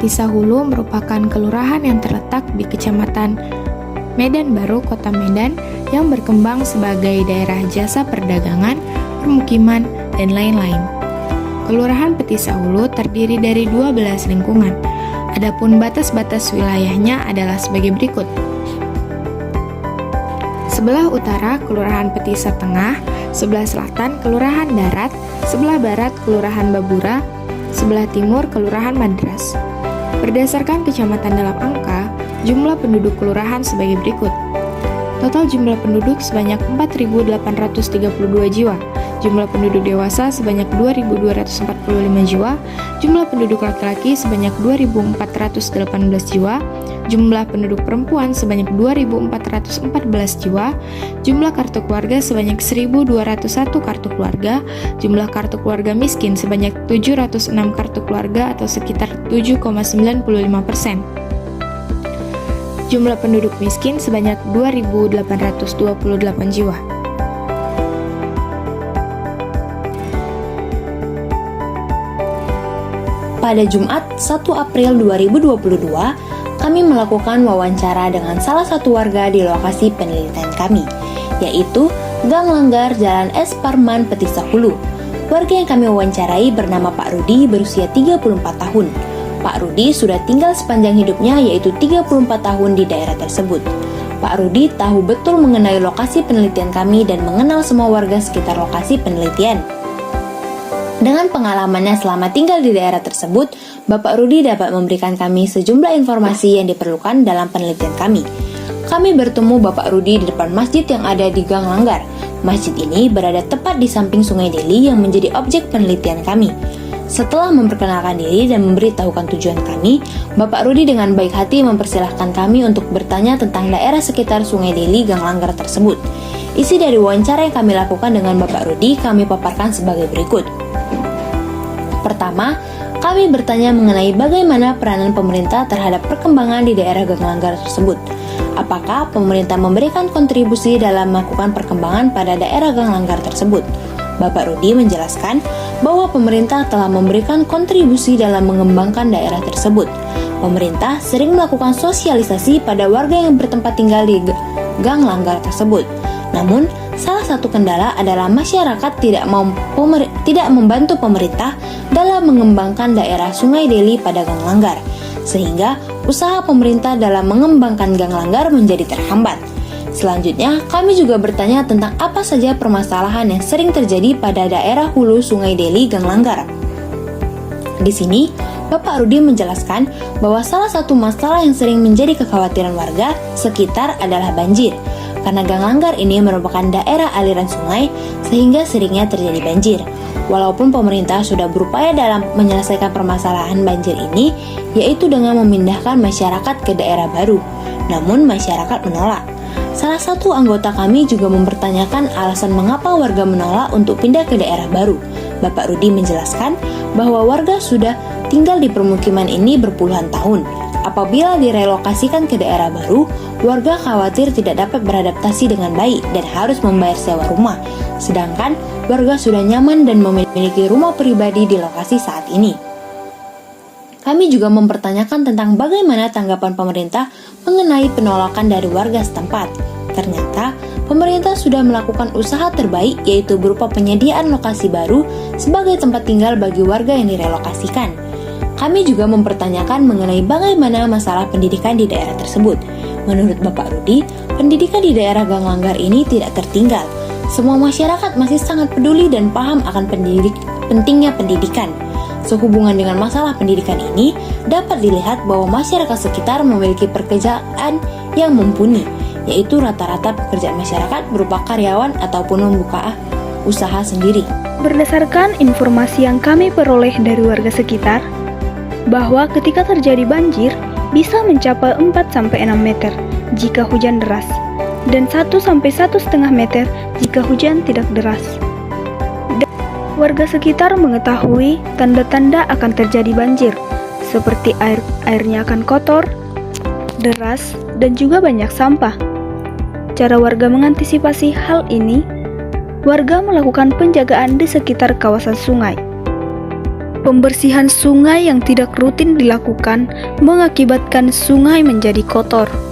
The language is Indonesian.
Petisa Hulu merupakan kelurahan yang terletak di Kecamatan Medan Baru, Kota Medan, yang berkembang sebagai daerah jasa perdagangan, permukiman, dan lain-lain. Kelurahan Petisa Hulu terdiri dari 12 lingkungan. Adapun batas-batas wilayahnya adalah sebagai berikut. Sebelah utara Kelurahan Petisa Tengah, sebelah selatan Kelurahan Darat, sebelah barat Kelurahan Babura, sebelah timur Kelurahan Madras. Berdasarkan kecamatan dalam angka, jumlah penduduk kelurahan sebagai berikut. Total jumlah penduduk sebanyak 4.832 jiwa. Jumlah penduduk dewasa sebanyak 2.245 jiwa, jumlah penduduk laki-laki sebanyak 2.418 jiwa, jumlah penduduk perempuan sebanyak 2.414 jiwa, jumlah kartu keluarga sebanyak 1.201 kartu keluarga, jumlah kartu keluarga miskin sebanyak 706 kartu keluarga atau sekitar 7,95%. Jumlah penduduk miskin sebanyak 2.828 jiwa. Pada Jumat 1 April 2022, kami melakukan wawancara dengan salah satu warga di lokasi penelitian kami, yaitu Gang Langgar Jalan S. Parman, Petisa Hulu. Warga yang kami wawancarai bernama Pak Rudi, berusia 34 tahun. Pak Rudi sudah tinggal sepanjang hidupnya, yaitu 34 tahun di daerah tersebut. Pak Rudi tahu betul mengenai lokasi penelitian kami dan mengenal semua warga sekitar lokasi penelitian. Dengan pengalamannya selama tinggal di daerah tersebut, Bapak Rudi dapat memberikan kami sejumlah informasi yang diperlukan dalam penelitian kami. Kami bertemu Bapak Rudi di depan masjid yang ada di Gang Langgar. Masjid ini berada tepat di samping Sungai Deli yang menjadi objek penelitian kami. Setelah memperkenalkan diri dan memberitahukan tujuan kami, Bapak Rudi dengan baik hati mempersilahkan kami untuk bertanya tentang daerah sekitar Sungai Deli Gang Langgar tersebut. Isi dari wawancara yang kami lakukan dengan Bapak Rudi kami paparkan sebagai berikut. Pertama, kami bertanya mengenai bagaimana peranan pemerintah terhadap perkembangan di daerah Gang Langgar tersebut. Apakah pemerintah memberikan kontribusi dalam melakukan perkembangan pada daerah Gang Langgar tersebut? Bapak Rudi menjelaskan bahwa pemerintah telah memberikan kontribusi dalam mengembangkan daerah tersebut. Pemerintah sering melakukan sosialisasi pada warga yang bertempat tinggal di Gang Langgar tersebut. Namun, salah satu kendala adalah masyarakat tidak membantu pemerintah dalam mengembangkan daerah Sungai Deli pada Gang Langgar, sehingga usaha pemerintah dalam mengembangkan Gang Langgar menjadi terhambat. Selanjutnya, kami juga bertanya tentang apa saja permasalahan yang sering terjadi pada daerah hulu Sungai Deli Gang Langgar. Di sini, Bapak Rudi menjelaskan bahwa salah satu masalah yang sering menjadi kekhawatiran warga sekitar adalah banjir. Karena Gang Langgar ini merupakan daerah aliran sungai, sehingga seringnya terjadi banjir. Walaupun pemerintah sudah berupaya dalam menyelesaikan permasalahan banjir ini, yaitu dengan memindahkan masyarakat ke daerah baru, namun masyarakat menolak. Salah satu anggota kami juga mempertanyakan alasan mengapa warga menolak untuk pindah ke daerah baru. Bapak Rudi menjelaskan bahwa warga sudah tinggal di permukiman ini berpuluhan tahun. Apabila direlokasikan ke daerah baru, warga khawatir tidak dapat beradaptasi dengan baik dan harus membayar sewa rumah. Sedangkan warga sudah nyaman dan memiliki rumah pribadi di lokasi saat ini. Kami juga mempertanyakan tentang bagaimana tanggapan pemerintah mengenai penolakan dari warga setempat. Ternyata, pemerintah sudah melakukan usaha terbaik, yaitu berupa penyediaan lokasi baru sebagai tempat tinggal bagi warga yang direlokasikan. Kami juga mempertanyakan mengenai bagaimana masalah pendidikan di daerah tersebut. Menurut Bapak Rudi, pendidikan di daerah Gang Langgar ini tidak tertinggal. Semua masyarakat masih sangat peduli dan paham akan pentingnya pendidikan. Sehubungan dengan masalah pendidikan ini, dapat dilihat bahwa masyarakat sekitar memiliki pekerjaan yang mumpuni, yaitu rata-rata pekerjaan masyarakat berupa karyawan ataupun membuka usaha sendiri. Berdasarkan informasi yang kami peroleh dari warga sekitar, bahwa ketika terjadi banjir bisa mencapai 4-6 meter jika hujan deras dan 1-1,5 meter jika hujan tidak deras. Warga sekitar mengetahui tanda-tanda akan terjadi banjir seperti airnya akan kotor, deras, dan juga banyak sampah. Cara warga mengantisipasi hal ini, warga melakukan penjagaan di sekitar kawasan sungai. Pembersihan sungai yang tidak rutin dilakukan mengakibatkan sungai menjadi kotor.